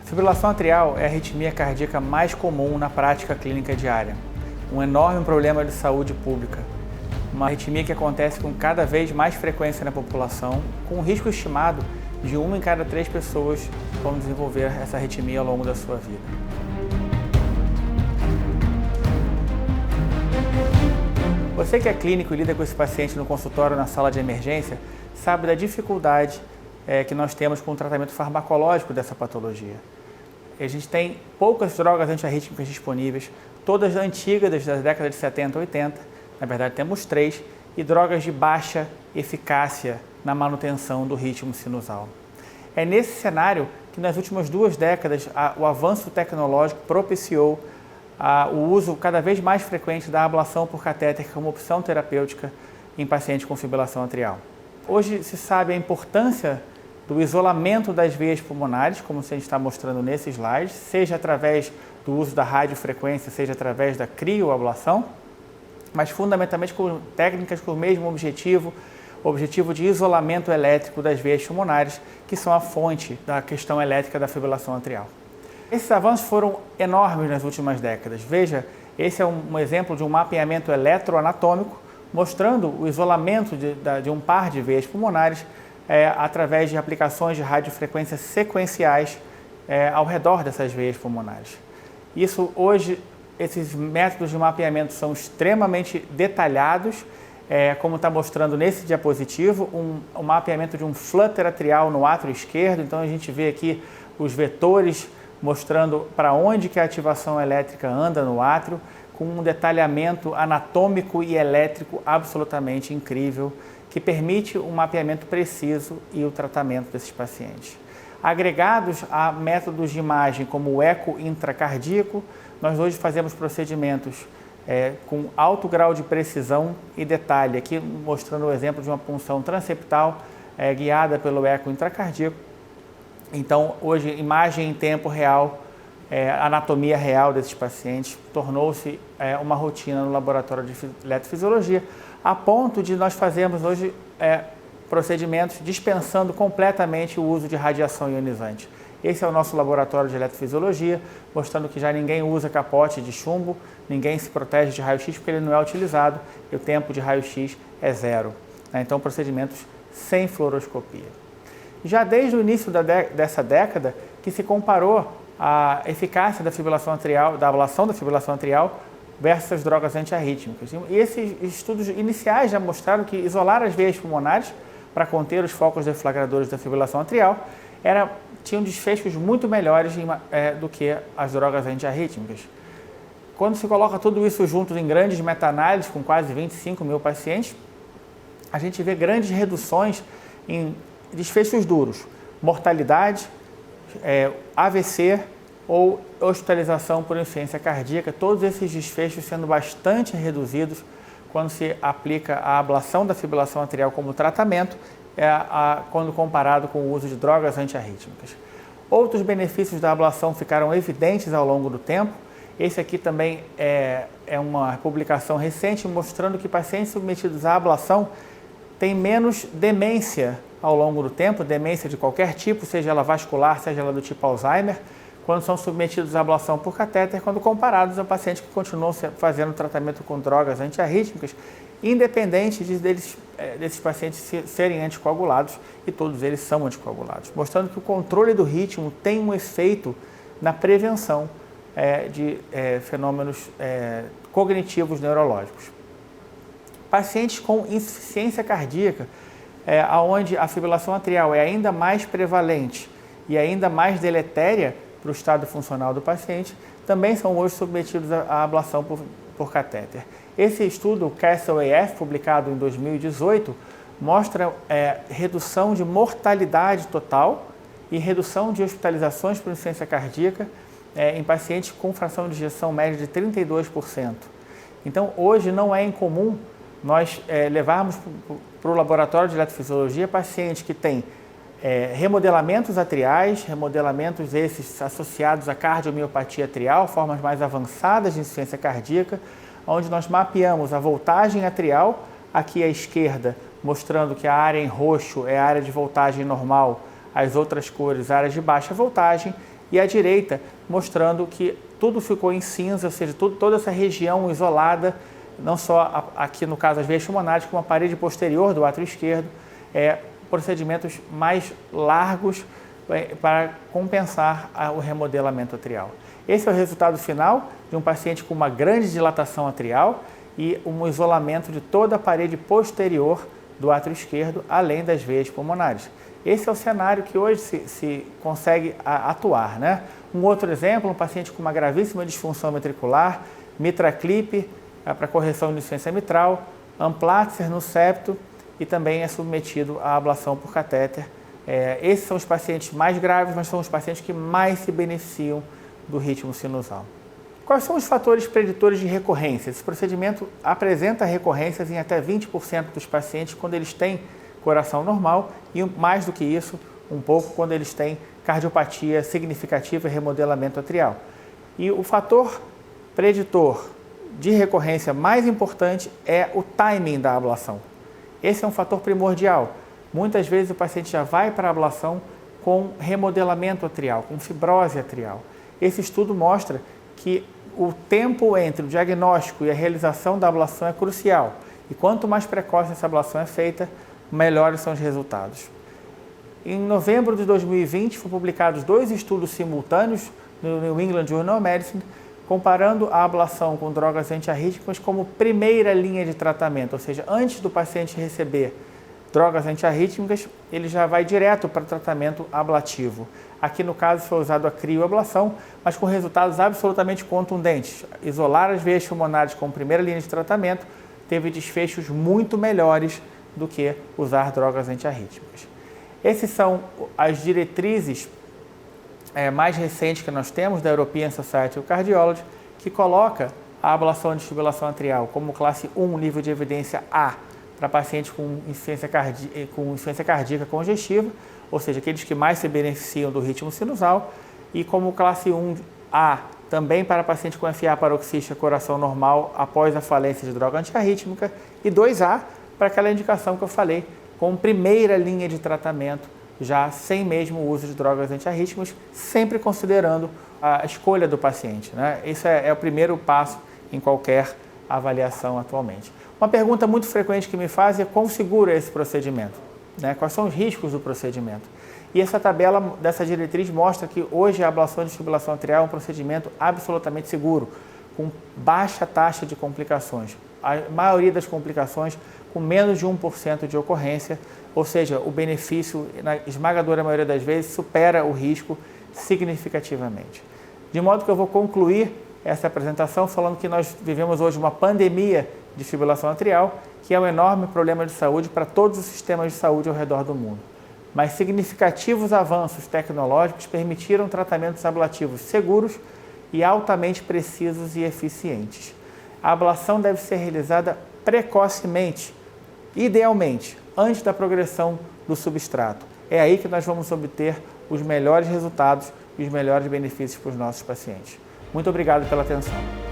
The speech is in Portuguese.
Fibrilação atrial é a arritmia cardíaca mais comum na prática clínica diária. Um enorme problema de saúde pública. Uma arritmia que acontece com cada vez mais frequência na população, com um risco estimado de 1 em cada 3 pessoas vão desenvolver essa arritmia ao longo da sua vida. Você que é clínico e lida com esse paciente no consultório ou na sala de emergência, sabe da dificuldade que nós temos com o tratamento farmacológico dessa patologia. A gente tem poucas drogas antiarrítmicas disponíveis, todas antigas, desde a década de 70 e 80, na verdade temos 3, e drogas de baixa eficácia na manutenção do ritmo sinusal. É nesse cenário que nas últimas 2 décadas o avanço tecnológico propiciou o uso cada vez mais frequente da ablação por catéter como opção terapêutica em pacientes com fibrilação atrial. Hoje se sabe a importância do isolamento das veias pulmonares, como a gente está mostrando nesse slide, seja através do uso da radiofrequência, seja através da crioablação, mas fundamentalmente com técnicas com o mesmo objetivo, o objetivo de isolamento elétrico das veias pulmonares, que são a fonte da questão elétrica da fibrilação atrial. Esses avanços foram enormes nas últimas décadas. Veja, esse é um exemplo de um mapeamento eletroanatômico, mostrando o isolamento de um par de veias pulmonares através de aplicações de radiofrequências sequenciais ao redor dessas veias pulmonares. Isso hoje, esses métodos de mapeamento são extremamente detalhados, como está mostrando nesse diapositivo, um mapeamento de um flutter atrial no átrio esquerdo. Então a gente vê aqui os vetores mostrando para onde que a ativação elétrica anda no átrio, com um detalhamento anatômico e elétrico absolutamente incrível, que permite um mapeamento preciso e o tratamento desses pacientes. Agregados a métodos de imagem como o eco intracardíaco, nós hoje fazemos procedimentos com alto grau de precisão e detalhe, aqui mostrando o exemplo de uma punção transeptal guiada pelo eco intracardíaco. Então, hoje, imagem em tempo real, anatomia real desses pacientes, tornou-se uma rotina no laboratório de eletrofisiologia, a ponto de nós fazermos hoje procedimentos dispensando completamente o uso de radiação ionizante. Esse é o nosso laboratório de eletrofisiologia, mostrando que já ninguém usa capote de chumbo, ninguém se protege de raio-x porque ele não é utilizado e o tempo de raio-x é 0. Então, procedimentos sem fluoroscopia. Já desde o início dessa década que se comparou a eficácia da fibrilação atrial, da ablação da fibrilação atrial versus as drogas antiarrítmicas. E esses estudos iniciais já mostraram que isolar as veias pulmonares para conter os focos deflagradores da fibrilação atrial tinham desfechos muito melhores do que as drogas antiarrítmicas. Quando se coloca tudo isso junto em grandes meta-análises, com quase 25 mil pacientes, a gente vê grandes reduções em desfechos duros, mortalidade, AVC ou hospitalização por insuficiência cardíaca, todos esses desfechos sendo bastante reduzidos quando se aplica a ablação da fibrilação atrial como tratamento, quando comparado com o uso de drogas antiarrítmicas. Outros benefícios da ablação ficaram evidentes ao longo do tempo. Esse aqui também é uma publicação recente mostrando que pacientes submetidos à ablação têm menos demência ao longo do tempo, demência de qualquer tipo, seja ela vascular, seja ela do tipo Alzheimer, quando são submetidos à ablação por catéter, quando comparados a pacientes que continuam fazendo tratamento com drogas antiarrítmicas, independente desses pacientes serem anticoagulados, e todos eles são anticoagulados, mostrando que o controle do ritmo tem um efeito na prevenção de fenômenos cognitivos neurológicos. Pacientes com insuficiência cardíaca, onde a fibrilação atrial é ainda mais prevalente e ainda mais deletéria para o estado funcional do paciente, também são hoje submetidos à ablação por catéter. Esse estudo, CASTLE-AF, publicado em 2018, mostra redução de mortalidade total e redução de hospitalizações por insuficiência cardíaca em pacientes com fração de ejeção média de 32%. Então, hoje não é incomum nós levarmos para o laboratório de eletrofisiologia pacientes que têm remodelamentos atriais, remodelamentos esses associados à cardiomiopatia atrial, formas mais avançadas de insuficiência cardíaca, onde nós mapeamos a voltagem atrial, aqui à esquerda, mostrando que a área em roxo é a área de voltagem normal, as outras cores, áreas de baixa voltagem, e à direita mostrando que tudo ficou em cinza, ou seja, toda essa região isolada, não só aqui no caso as veias pulmonares, como a parede posterior do átrio esquerdo, procedimentos mais largos para compensar o remodelamento atrial. Esse é o resultado final de um paciente com uma grande dilatação atrial e um isolamento de toda a parede posterior do átrio esquerdo, além das veias pulmonares. Esse é o cenário que hoje se consegue atuar, né? Um outro exemplo, um paciente com uma gravíssima disfunção ventricular, MitraClip para correção de insuficiência mitral, Amplatzer no septo e também é submetido à ablação por catéter. Esses são os pacientes mais graves, mas são os pacientes que mais se beneficiam do ritmo sinusal. Quais são os fatores preditores de recorrência? Esse procedimento apresenta recorrências em até 20% dos pacientes quando eles têm coração normal e, mais do que isso, um pouco quando eles têm cardiopatia significativa e remodelamento atrial. E o fator preditor de recorrência mais importante é o timing da ablação. Esse é um fator primordial. Muitas vezes o paciente já vai para a ablação com remodelamento atrial, com fibrose atrial. Esse estudo mostra que o tempo entre o diagnóstico e a realização da ablação é crucial. E quanto mais precoce essa ablação é feita, melhores são os resultados. Em novembro de 2020, foram publicados 2 estudos simultâneos no New England Journal of Medicine, comparando a ablação com drogas antiarrítmicas como primeira linha de tratamento, ou seja, antes do paciente receber drogas antiarrítmicas, ele já vai direto para o tratamento ablativo. Aqui no caso foi usado a crioablação, mas com resultados absolutamente contundentes. Isolar as veias pulmonares como primeira linha de tratamento teve desfechos muito melhores do que usar drogas antiarrítmicas. Essas são as diretrizes mais recentes que nós temos da European Society of Cardiology, que coloca a ablação de fibrilação atrial como classe 1, nível de evidência A, para pacientes com insuficiência cardíaca congestiva, ou seja, aqueles que mais se beneficiam do ritmo sinusal, e como classe 1A, também para pacientes com FA paroxística coração normal após a falência de droga antiarrítmica, e 2A, para aquela indicação que eu falei, como primeira linha de tratamento, já sem mesmo o uso de drogas antiarrítmicas, sempre considerando a escolha do paciente, né? Esse é o primeiro passo em qualquer avaliação atualmente. Uma pergunta muito frequente que me fazem é quão seguro é esse procedimento, né? Quais são os riscos do procedimento? E essa tabela dessa diretriz mostra que hoje a ablação de fibrilação atrial é um procedimento absolutamente seguro, com baixa taxa de complicações. A maioria das complicações com menos de 1% de ocorrência, ou seja, o benefício, na esmagadora maioria das vezes, supera o risco significativamente. De modo que eu vou concluir essa apresentação falando que nós vivemos hoje uma pandemia de fibrilação atrial, que é um enorme problema de saúde para todos os sistemas de saúde ao redor do mundo. Mas significativos avanços tecnológicos permitiram tratamentos ablativos seguros e altamente precisos e eficientes. A ablação deve ser realizada precocemente, idealmente, antes da progressão do substrato. É aí que nós vamos obter os melhores resultados e os melhores benefícios para os nossos pacientes. Muito obrigado pela atenção.